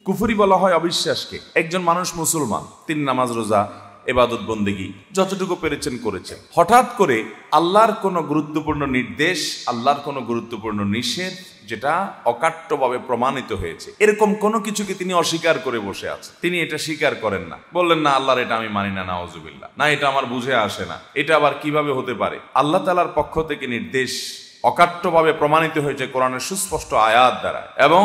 কুফরি বলা হয় অবিশ্বাসকে। একজন মানুষ মুসলমান, তিনি নামাজ রোজা ইবাদত বন্দেগী যতটুকু পেরেছেন করেছেন, হঠাৎ করে আল্লাহর কোনো গুরুত্বপূর্ণ নির্দেশ, আল্লাহর কোনো গুরুত্বপূর্ণ নিষেধ যেটা অকাট্যভাবে প্রমাণিত হয়েছে, এরকম কোনো কিছুকে তিনি অস্বীকার করে বসে আছেন। তিনি এটা স্বীকার করেন না, বললেন না আল্লাহর এটা আমি মানি না, নাউজুবিল্লাহ, না এটা আমার বুঝে আসে না, এটা আবার কিভাবে হতে পারে। আল্লাহ তাআলার পক্ষ থেকে নির্দেশ অকাট্যভাবে প্রমাণিত হয়েছে কোরআনের সুস্পষ্ট আয়াত দ্বারা এবং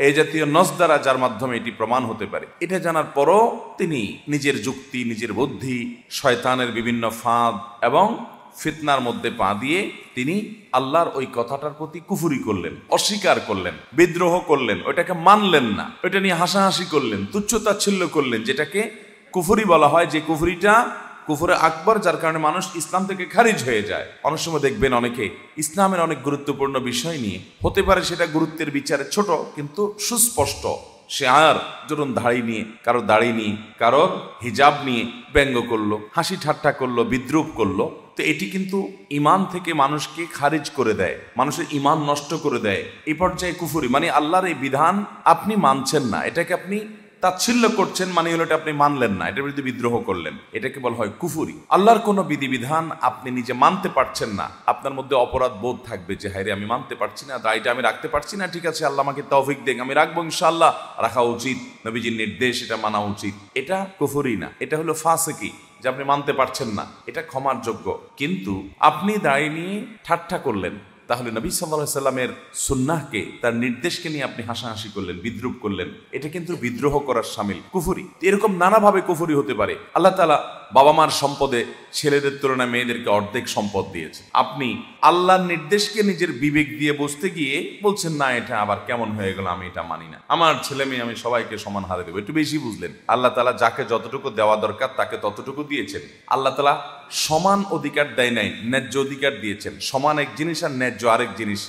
এই জাতীয় নস দ্বারা, যার মাধ্যমে এটি প্রমাণ হতে পারে। এটা জানার পরও তিনি নিজের যুক্তি, নিজের বুদ্ধি, শয়তানের বিভিন্ন ফাঁদ এবং ফিতনার মধ্যে পা দিয়ে তিনি আল্লাহর ওই কথাটার প্রতি কুফরি করলেন, অস্বীকার করলেন, বিদ্রোহ করলেন, ওইটাকে মানলেন না, ওইটা নিয়ে হাসাহাসি করলেন, তুচ্ছতাচ্ছিল্য করলেন, যেটাকে কুফরি বলা হয়। যে কুফরিটা কুফরে আকবর, যার কারণে মানুষ ইসলাম থেকে খারিজ হয়ে যায়। অনেক সময় দেখবেন অনেকে ইসলামের অনেক গুরুত্বপূর্ণ বিষয় নিয়ে, হতে পারে সেটা গুরুত্বের বিচারে ছোট কিন্তু সুস্পষ্ট, সে আর ধরুন দাড়ি নিয়ে, কারো দাড়ি নিয়ে, কারোর হিজাব নিয়ে ব্যঙ্গ করলো, হাসি ঠাট্টা করলো, বিদ্রুপ করলো, তো এটি কিন্তু ইমান থেকে মানুষকে খারিজ করে দেয়, মানুষের ইমান নষ্ট করে দেয়। এই পর্যায়ে কুফরি মানে আল্লাহর এই বিধান আপনি মানছেন না, এটাকে আপনি তাচ্ছিল্য করছেন, মানে হলো এটা আপনি মানলেন না, এটার বিরুদ্ধে বিদ্রোহ করলেন, এটাকে বলা হয় কুফরি। আল্লাহর কোনো বিধিবিধান আপনি নিজে মানতে পারছেন না, আপনার মধ্যে অপরাধ বোধ থাকবে যে হায়রে আমি মানতে পারছি না, দায়টা আমি রাখতে পারছি না, ঠিক আছে আল্লাহ আমাকে তৌফিক দেন, আমি রাখবো ইনশাআল্লাহ, রাখা উচিত, নবীজির নির্দেশ, এটা মানা উচিত। এটা কুফরি না, এটা হলো ফাসিকি, যে আপনি মানতে পারছেন না, এটা ক্ষমার যোগ্য। কিন্তু আপনি দায় নিয়ে ঠাট্টা করলেন, তাহলে নবী সাল্লাল্লাহু আলাইহি সাল্লামের সুন্নাহকে, তার নির্দেশকে নিয়ে আপনি হাসাহাসি করলেন, বিদ্রুপ করলেন, এটা কিন্তু বিদ্রোহ করার শামিল, কুফরি। এরকম নানাভাবে কুফরি হতে পারে। আল্লাহ তাআলা বাবা মার সম্পদে ছেলেদের তুলনায় মেয়েদেরকে অর্ধেক সম্পদ দিয়েছে, আপনি আল্লাহর নির্দেশকে নিজের বিবেক দিয়ে বসতে গিয়ে বলছেন না এটা আবার কেমন হয়ে গেল, আমি এটা মানি না, আমার ছেলে মেয়ে আমি সবাইকে সমান হারে দেবো, একটু বেশি বুঝলেন। আল্লাহ তাআলা যাকে যতটুকু দেওয়া দরকার তাকে ততটুকু দিয়েছেন। আল্লাহ তাআলা সমান অধিকার দেয় নাই, ন্যায্য অধিকার দিয়েছেন। সমান এক জিনিস আর ন্যায্য আরেক জিনিস,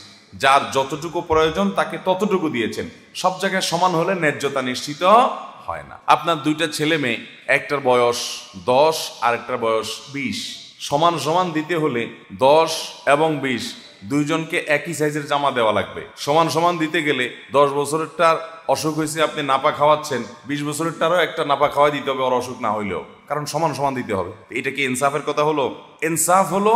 যার যতটুকু প্রয়োজন তাকে ততটুকু দিয়েছেন। সব জায়গায় সমান হলে ন্যায্যতা নিশ্চিত হয় না। আপনার দুইটা ছেলে মেয়ে, একটার বয়স 10 আর একটার বয়স 20, সমান সমান দিতে হলে 10 এবং 20 দুইজনকে একই সাইজের জামা দেওয়া লাগবে। সমান সমান দিতে গেলে 10 বছরেরটার অসুখ হয়েছে, আপনি নাপা খাওয়াচ্ছেন, 20 বছরেরটারও একটা নাপা খাওয়াই দিতে হবে, ওর অসুখ না হইলেও, কারণ সমান সমান দিতে হবে। এটা কি ইনসাফের কথা হলো? ইনসাফ হলো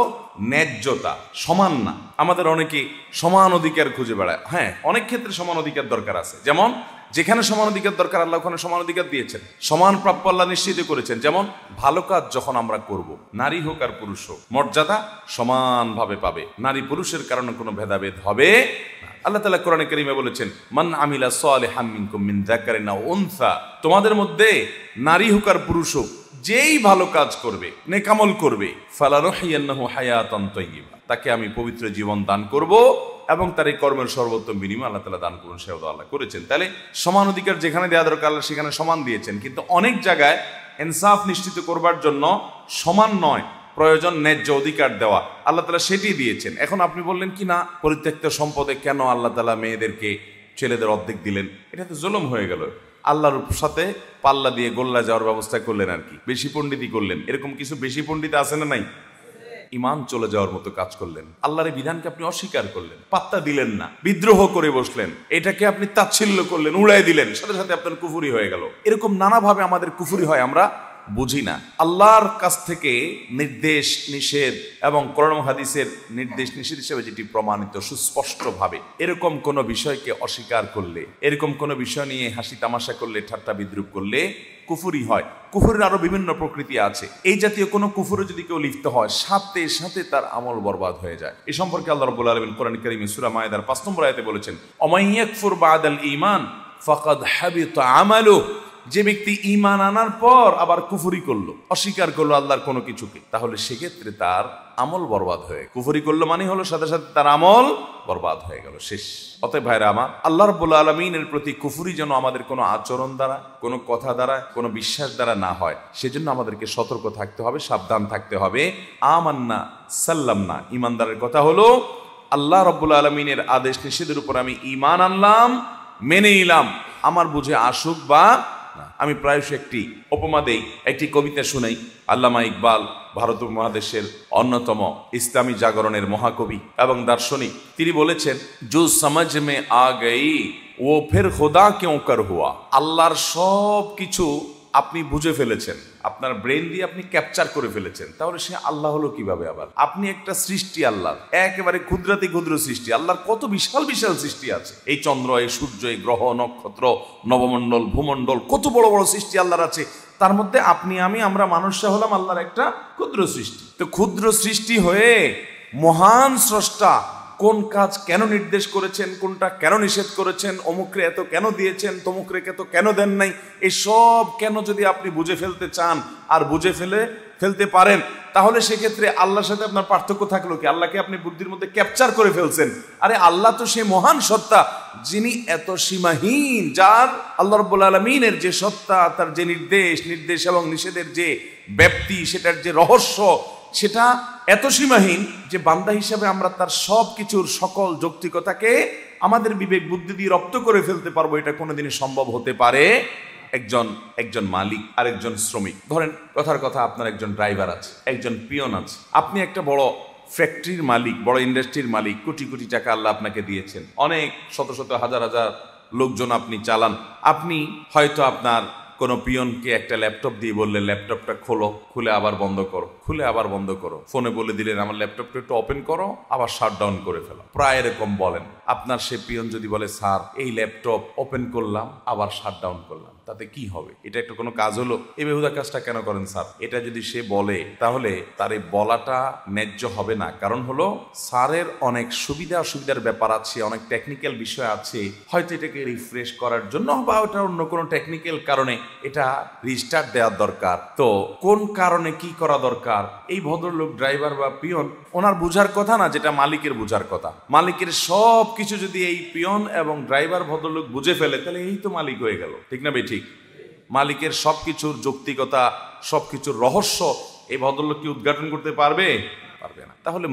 ন্যায্যতা, সমান না। আমাদের অনেকে সমান অধিকার খুঁজে বেড়ায়। হ্যাঁ, অনেক ক্ষেত্রে সমান অধিকার দরকার আছে, যেমন যেখানে সমান অধিকার দরকার আল্লাহ ওখানে সমান অধিকার দিয়েছেন, সমান প্রাপ্য আল্লাহ নিশ্চিত করেছেন। যেমন ভালো কাজ যখন আমরা করব, নারী হোক আর পুরুষ হোক, মর্যাদা সমানভাবে পাবে, নারী পুরুষের কারণে কোনো ভেদাভেদ হবে না। আল্লাহ তাআলা কোরআনে কারীমে বলেছেন, মান আমিলা সালিহাম মিনকুম মিন যাকারিন আও উনসা, তোমাদের মধ্যে নারী হোক আর পুরুষ হোক, যেই ভালো কাজ করবে, নেকামল করবে, ফালানুহিয়ান্নাহু হায়াতান তাইয়্যিবা, তাকে আমি পবিত্র জীবন দান করব এবং তার এই কর্মের সর্বোত্তম বিনিময় আল্লাহ তাআলা দান করুন, সেও আল্লাহ করেছেন। তাহলে সমান অধিকার যেখানে দেওয়া দরকার আল্লাহ সেখানে সমান দিয়েছেন, কিন্তু অনেক জায়গায় ইনসাফ নিশ্চিত করবার জন্য সমান নয়, প্রয়োজন ন্যায্য অধিকার দেওয়া, আল্লাহ তাআলা সেটি দিয়েছেন। এখন আপনি বললেন কি না, পরিত্যক্ত সম্পদে কেন আল্লাহ তাআলা মেয়েদেরকে ছেলেদের অর্ধেক দিলেন? এটা তো জুলুম হয়ে গেল। আল্লাহর সাথে পাল্লা দিয়ে গোল্লা যাওয়ার ব্যবস্থা করলেন আর কি, বেশি পণ্ডিতই করলেন। এরকম কিছু বেশি পণ্ডিত আছে না নাই? ইমান চলে যাওয়ার মতো কাজ করলেন, আল্লাহর এই বিধানকে আপনি অস্বীকার করলেন, পাত্তা দিলেন না, বিদ্রোহ করে বসলেন, এটাকে আপনি তাচ্ছিল্য করলেন, উড়াই দিলেন, সাথে সাথে আপনার কুফরি হয়ে গেল। এরকম নানাভাবে আমাদের কুফরি হয়, আমরা বুঝি না। আল্লাহর কাছ থেকে নির্দেশ নিষেধ এবং কোরআন হাদিসের নির্দেশ নিষেধ হিসেবে যেটি প্রমাণিত সুস্পষ্টভাবে, এরকম কোনো বিষয়কে অস্বীকার করলে, এরকম কোনো বিষয় নিয়ে হাসি তামাশা করলে, ঠাট্টা বিদ্রুপ করলে কুফরি হয়। কুফরের আরো বিভিন্ন প্রকৃতি আছে। এই জাতীয় কোনো কুফরে যদি কেউ লিপ্ত হয়, সাথে সাথে তার আমল বরবাদ হয়ে যায়। এই সম্পর্কে আল্লাহ রাব্বুল আলামিন কোরআন কারীমে সূরা মায়েদার 5 নম্বর আয়াতে বলেছেন, ওমাই ইয়াকফুর বাদাল ঈমান ফাকাদ হাবিতা আমালুহু, যে ব্যক্তি ঈমান আনার পর আবার কুফরি করলো, অস্বীকার করলো আল্লাহর কোনো কিছুকে, তাহলে সেক্ষেত্রে তার আমল বরবাদ হয়ে, কুফরি করলো মানে হলো সাথে সাথে তার আমল বরবাদ হয়ে গেল, শেষ। অতএব ভাইরা আমার, আল্লাহ রাব্বুল আলামিনের প্রতি কুফরি যেন আমাদের কোনো আচরণ দ্বারা, কোনো কথা দ্বারা, কোনো বিশ্বাস দ্বারা না হয়, সেজন্য আমাদেরকে সতর্ক থাকতে হবে, সাবধান থাকতে হবে। আমান্না সাল্লামনা, ঈমানদারের কথা হলো আল্লাহ রাব্বুল আলামিনের আদেশ নিষেধের উপর আমি ঈমান আনলাম, মেনে নিলাম, আমার বুঝে আসুক বা না। আমি প্রায়শই একটি উপমা দেই, একটি কবিতা শুনাই। আল্লামা ইকবাল ভারত উপমহাদেশের অন্যতম ইসলামী জাগরণের মহাকবি এবং দার্শনিক, তিনি বলেছেন, জো সমঝ মে আ গই ও ফের খোদা কেউ কর হুয়া, আল্লাহর সব কিছু আপনি বুঝে ফেলেছেন, আপনার ব্রেন দিয়ে আপনি ক্যাপচার করে ফেলেছেন, তাহলে সে আল্লাহ হলো কিভাবে? আবার আপনি একটা সৃষ্টি, আল্লাহর একেবারে ক্ষুদ্রাতি ক্ষুদ্র সৃষ্টি, আল্লাহর কত বিশাল বিশাল সৃষ্টি আছে, এই চন্দ্র, এই সূর্য, এই গ্রহ নক্ষত্র, নবমণ্ডল, ভূমণ্ডল, কত বড় বড় সৃষ্টি আল্লাহর আছে। তার মধ্যে আপনি আমি আমরা মানুষরা হলাম আল্লাহর একটা ক্ষুদ্র সৃষ্টি। তো ক্ষুদ্র সৃষ্টি হয়ে মহান স্রষ্টা কোন কাজ কেন নির্দেশ করেছেন, কোনটা কেন নিষেধ করেছেন, অমুকরে এত কেন দিয়েছেন, তমুকরে এত কেন দেন নাই, এসব কেন যদি আপনি বুঝে ফেলতে চান আর বুঝে ফেলতে পারেন, তাহলে সেক্ষেত্রে আল্লাহর সাথে আপনার পার্থক্য থাকলো কি? আল্লাহকে আপনি বুদ্ধির মধ্যে ক্যাপচার করে ফেলছেন। আরে আল্লাহ তো সে মহান সত্তা যিনি এত সীমাহীন, যার আল্লাহ রাব্বুল আলামিনের যে সত্তা, তার যে নির্দেশ এবং নিষেধের যে ব্যাপ্তি, সেটার যে রহস্য, সেটা এত সীমাহীন যে বান্দা হিসাবে আমরা তার সব কিছুর সকল যৌক্তিকতাকে আমাদের বিবেক বুদ্ধি দিয়ে রপ্ত করে ফেলতে পারবো, এটা কোনোদিনই সম্ভব হতে পারে? একজন মালিক আর একজন শ্রমিক, ধরেন কথার কথা আপনার একজন ড্রাইভার আছে, একজন পিয়ন আছে, আপনি একটা বড় ফ্যাক্টরির মালিক, বড় ইন্ডাস্ট্রির মালিক, কোটি কোটি টাকা আল্লাহ আপনাকে দিয়েছেন, অনেক শত শত হাজার হাজার লোকজন আপনি চালান। আপনি হয়তো আপনার কোনো পিয়নকে একটা ল্যাপটপ দিয়ে বললেন, ল্যাপটপটা খোলো, খুলে আবার বন্ধ করো, খুলে আবার বন্ধ করো। ফোনে বলে দিলেন আমার ল্যাপটপটা একটু ওপেন করো, আবার শাট ডাউন করে ফেলো। প্রায় এরকম বলেন। আপনার সে পিয়ন যদি বলে স্যার এই ল্যাপটপ ওপেন করলাম আবার শাট ডাউন করলাম, তাতে কি হবে? এটা একটা কোনো কাজ হলো? এই বেহুদা কাজটা কেন করেন স্যার? এটা যদি সে বলে তাহলে তার এই বলাটা ন্যায্য হবে না। কারণ হলো স্যারের অনেক সুবিধা অসুবিধার ব্যাপার আছে, অনেক টেকনিক্যাল বিষয় আছে, হয়তো এটাকে রিফ্রেশ করার জন্য বা ওটা অন্য কোনো টেকনিক্যাল কারণে এটা রিস্টার্ট দেওয়ার দরকার। তো কোন কারণে কি করা দরকার এই ভদ্রলোক ড্রাইভার বা পিয়ন ওনার বুঝার কথা না, যেটা মালিকের বুঝার কথা। মালিকের সব কিছু যদি এই পিয়ন এবং ড্রাইভার ভদ্রলোক বুঝে ফেলে, তাহলে এই তো মালিক হয়ে গেল, ঠিক না বেঠিক? মালিকের সবকিছুর যৌক্তিকতা, সবকিছুর রহস্য এই ভদ্রলোক কি উদ্ঘাটন করতে পারবে? পারবে না। তাহলে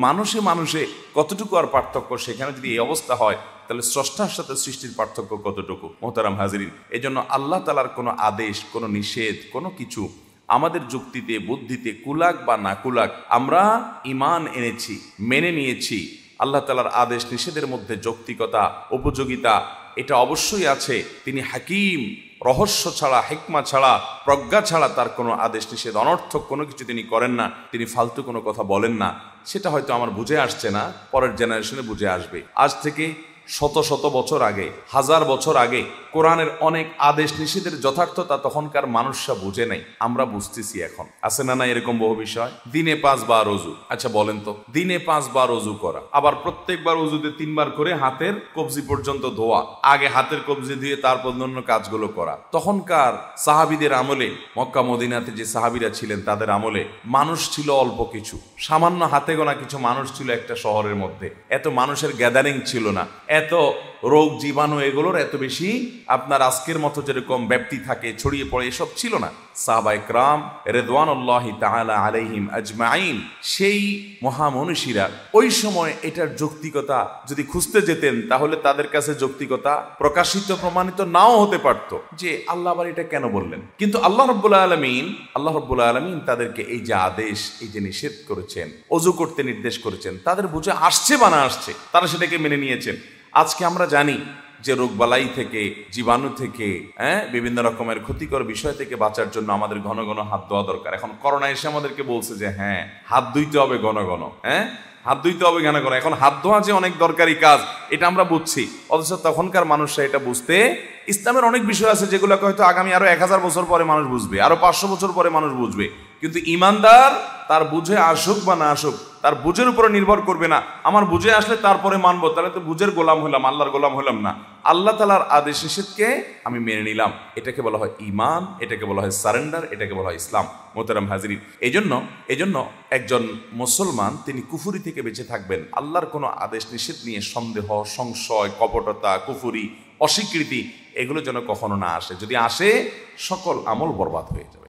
মানুষে কতটুকু আর পার্থক্য? সেখানে যদি এই অবস্থা হয়, তাহলে স্রষ্টার সাথে সৃষ্টির পার্থক্য কতটুকু? মোহতারাম হাজিরিন, এই জন্য আল্লাহ তাআলার কোনো আদেশ, কোনো নিষেধ, কোনো কিছু আমাদের যুক্তিতে বুদ্ধিতে কুলাক বা না কুলাক, আমরা ঈমান এনেছি, মেনে নিয়েছি। আল্লাহ তাআলার আদেশ নিষেধের মধ্যে যৌক্তিকতা, উপযোগিতা এটা অবশ্যই আছে। তিনি হাকিম, রহস্য ছাড়া, হিকমা ছাড়া, প্রজ্ঞা ছাড়া তার কোনো আদেশ নিষেধ, অনর্থক কোনো কিছু তিনি করেন না, তিনি ফালতু কোনো কথা বলেন না। সেটা হয়তো আমার বুঝে আসছে না, পরের জেনারেশনে বুঝে আসবে। আজ থেকে শত শত বছর আগে, হাজার বছর আগে কোরআনের অনেক আদেশ নিষেধের যথার্থতা তখনকার মানুষরা বুঝে নাই, আমরা বুঝতেছি এখন। আছে না না এরকম বহু বিষয়? দিনে 5 বার ওযু, আচ্ছা বলেন তো, দিনে 5 বার ওযু করা, আবার প্রত্যেকবার ওযুতে 3 বার করে হাতের কবজি পর্যন্ত ধোয়া, আগে হাতের কবজি দিয়ে তারপর অন্য কাজগুলো করা। তখনকার সাহাবীদের আমলে, মক্কা মদিনাতে যে সাহাবীরা ছিলেন তাদের আমলে মানুষ ছিল অল্প কিছু, সামান্য হাতে গোনা কিছু মানুষ ছিল একটা শহরের মধ্যে। এত মানুষের গ্যাদারিং ছিল না, এত রোগ জীবাণু এগুলোর এত বেশি আপনার আজকের মতো যেরকম ব্যাপ্তি থাকে, ছড়িয়ে পড়ে, এসব ছিল না। সাহাবায়ে কেরাম রিদওয়ানুল্লাহি তাআলা আলাইহিম আজমাইন, সেই মহামনীষীরা ওই সময় এটার যৌক্তিকতা যদি খুঁজতে যেতেন, তাহলে তাদের কাছে যৌক্তিকতা প্রকাশিত, প্রমাণিত নাও হতে পারত যে আল্লাহ আবার এটা কেন বললেন। কিন্তু আল্লাহ রাব্বুল আলামিন তাদেরকে এই যে আদেশ, এই যে নিষেধ করেছেন, ওযু করতে নির্দেশ করেছেন, তাদের বুঝে আসছে বা না আসছে, তারা সেটাকে মেনে নিয়েছেন। আজকে আমরা জানি যে রোগবালাই থেকে, জীবাণু থেকে, বিভিন্ন রকমের ক্ষতিকর বিষয় থেকে বাঁচার জন্য আমাদের ঘন ঘন হাত ধোয়া দরকার। এখন করোনা এসে আমাদেরকে বলছে যে হ্যাঁ, হাত ধুইতে হবে ঘন ঘন, হাত ধুইতে হবে ঘন ঘন। এখন হাত ধোয়া যে অনেক দরকারি কাজ, এটা আমরা বুঝছি, অথচ তখনকার মানুষরা এটা বুঝতে, ইসলামের অনেক বিষয় আছে যেগুলো হয়তো আগামী আরো 1000 বছর পরে মানুষ বুঝবে, আরো 500 বছর পরে মানুষ বুঝবে, কিন্তু ঈমানদার তার বুঝে আসুক বা না আসুক, তার বুঝের উপরে নির্ভর করবে না। আমার বুঝে আসলে তারপরে মানবো, তাহলে তো বুঝের গোলাম হলাম, আল্লাহর গোলাম হলাম না। আল্লাহ তাআলার আদেশ নিষেধকে আমি মেনে নিলাম, এটাকে বলা হয় ঈমান, এটাকে বলা হয় সারেন্ডার, এটাকে বলা হয় ইসলাম। মোহতারাম হাজিরিন, এজন্য একজন মুসলমান তিনি কুফরি থেকে বেঁচে থাকবেন। আল্লাহর কোনো আদেশ নিষেধ নিয়ে সন্দেহ, সংশয়, কপটতা, কুফরি, অস্বীকৃতি এগুলো যেন কখনো না আসে। যদি আসে, সকল আমল বরবাদ হয়ে যাবে।